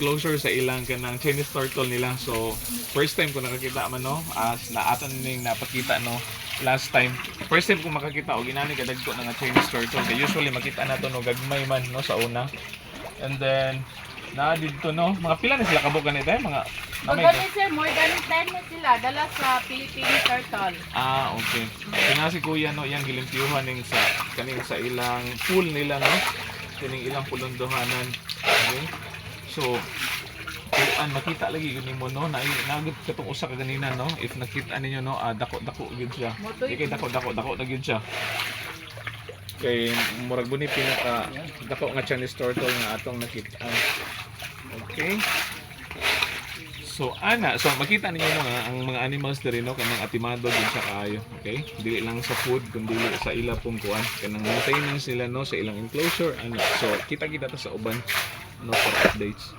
enclosure sa ilang kanang Chinese turtle nila. So first time ko nakakita man no, as naatan ning napakita no last time. First time ko makakita og inani kadagko nga Chinese turtle. Kay usually makita na to no gagmay man no sa una. And then na dito no, mga pila na sila kabuk ganito mga Magani sir, more than 10 na sila dala sa Philippine turtle. Ah, okay. Kaya si kuya no, yang gilimpyuhan ning sa kaning sa ilang pool nila no. Kining ilang pulondohanan. Okay? So, kuan makita lagi gani mo no, nagit katong usa ka ganina no. If nakita ninyo no, dako-dako gyud siya. Di kay dako-dako na gyud siya. Kay murag buni pinaka dako nga Chinese turtle nga atong nakita. Okay? So ana, so makita ninyo no nga ang mga animals diri no kanang atimado din sa kaayo, okay? Dili lang sa food kundi sa ila pong kuan kanang maintenance nila no sa ilang enclosure ana. So kita-kita ta sa uban no for updates.